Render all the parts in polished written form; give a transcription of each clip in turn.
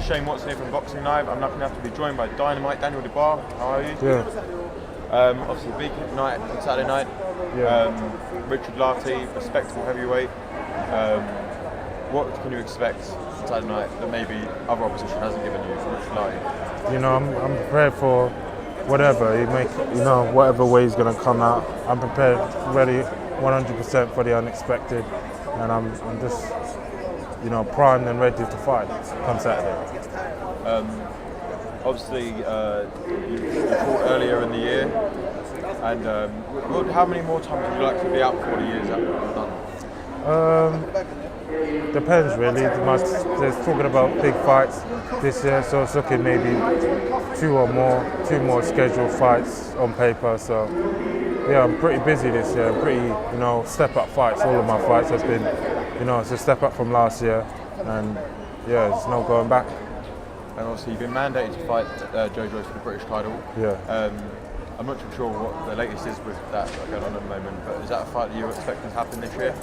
Shane Watson here from Boxing Live. I'm lucky enough to be joined by Dynamite Daniel Dubois. How are you? Yeah. Obviously, big night on Saturday night. Yeah. Richard Lartey, respectable heavyweight. What can you expect on Saturday night that maybe other opposition hasn't given you from Richard Lartey? You know, I'm prepared for whatever whatever way he's going to come out. I'm prepared, ready 100% for the unexpected, and I'm just, primed and ready to fight come Saturday. Obviously, you fought earlier in the year, and how many more times would you like to be out before the year's done? Depends really. There's talking about big fights this year, so it's looking maybe two more scheduled fights on paper. So yeah, I'm pretty busy this year. I'm pretty, step up fights. All of my fights has been, it's a step up from last year, and yeah, there's no going back. And obviously, you've been mandated to fight Joe Joyce for the British title. Yeah. I'm not too sure what the latest is with that going on at the moment, but is that a fight that you expect to happen this year?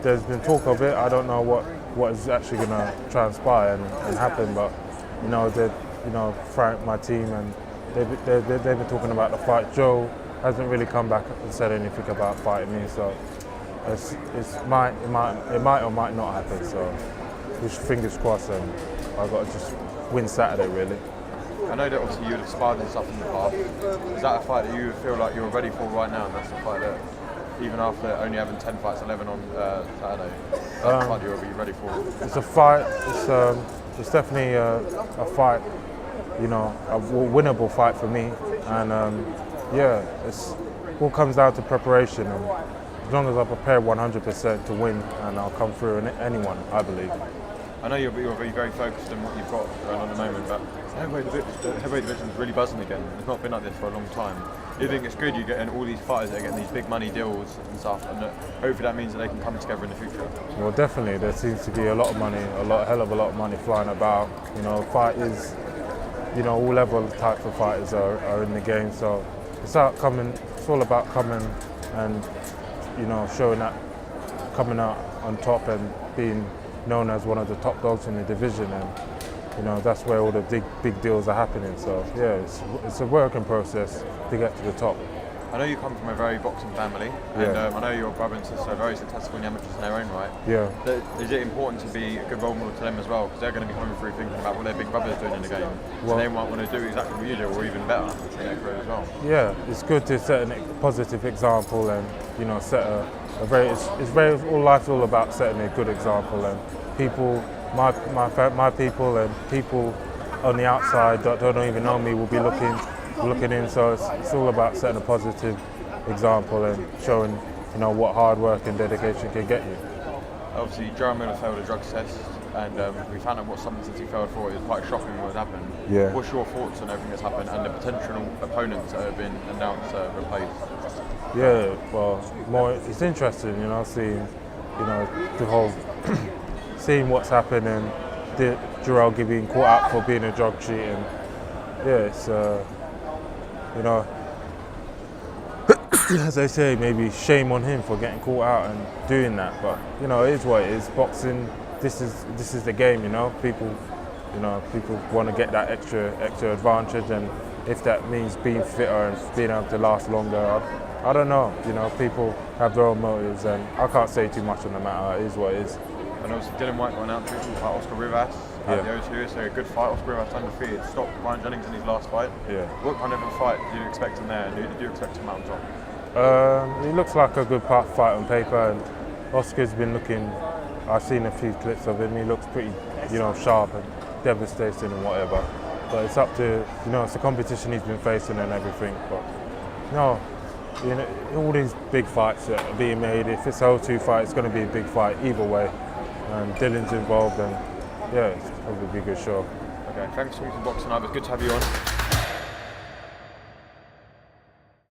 There's been talk of it. I don't know what is actually going to transpire and happen, but Frank, my team, and they've been talking about the fight. Joe hasn't really come back and said anything about fighting me, so it might or might not happen. So just fingers crossed, and I've got to just win Saturday really. I know that obviously you'd have sparred this up in the past. Is that a fight that you feel like you're ready for right now? And that's the fight that, even after only having 10 fights, 11 on Saturday, that's the fight you'll be ready for? It's a fight. It's definitely a fight. A winnable fight for me. And it's all comes down to preparation. And as long as I prepare 100% to win, and I'll come through anyone, I believe. I know you're very focused on what you've got going on at the moment, but the heavyweight division is really buzzing again. It's not been like this for a long time. You think it's good you're getting all these fighters that are getting these big money deals and stuff, and hopefully that means that they can come together in the future? Well, definitely. There seems to be a lot of money, hell of a lot of money flying about. Fighters, all level types of fighters are in the game, so it's all about coming and, showing that, coming out on top and being known as one of the top dogs in the division, and that's where all the big deals are happening. So yeah, it's a working process to get to the top. I know you come from a very boxing family, and I know your brother and sister are very successful in the amateurs in their own right. Yeah. Is it important to be a good role model to them as well? Because they're going to be coming through thinking about what their big brother's doing in the game. So they might want to do exactly what you do, or even better in their career as well. Yeah, it's good to set a positive example, and set all life's all about setting a good example, and people, my people, and people on the outside that don't even know me will be looking in. So it's all about setting a positive example and showing, what hard work and dedication can get you. Obviously, Jeremy Miller failed a drugs test, and we found out what substances he failed for. It was quite shocking what had happened. Yeah. What's your thoughts on everything that's happened and the potential opponents that have been announced replaced? Yeah, well, it's interesting, seeing, the whole, seeing what's happened, and Jarrell being caught out for being a drug cheat, and yeah, it's as they say, maybe shame on him for getting caught out and doing that. But it is what it is. Boxing, this is the game. People want to get that extra advantage, and if that means being fitter and being able to last longer, I don't know. People have their own motives, and I can't say too much on the matter. It is what it is. And obviously Dylan White got announced to fight Oscar Rivas at the O2, so a good fight. Oscar Rivas undefeated, stopped Ryan Jennings in his last fight. Yeah. What kind of a fight do you expect him there, and who did you expect him out on top? He looks like a good fight on paper, and Oscar's been looking, I've seen a few clips of him, he looks pretty, sharp and devastating and whatever. But it's up to, it's the competition he's been facing and everything. But all these big fights that are being made, if it's an O2 fight, it's going to be a big fight either way. And Dylan's involved, and yeah, it's probably be a good show. Okay, thanks for talking to Boxing Live. It's good to have you on.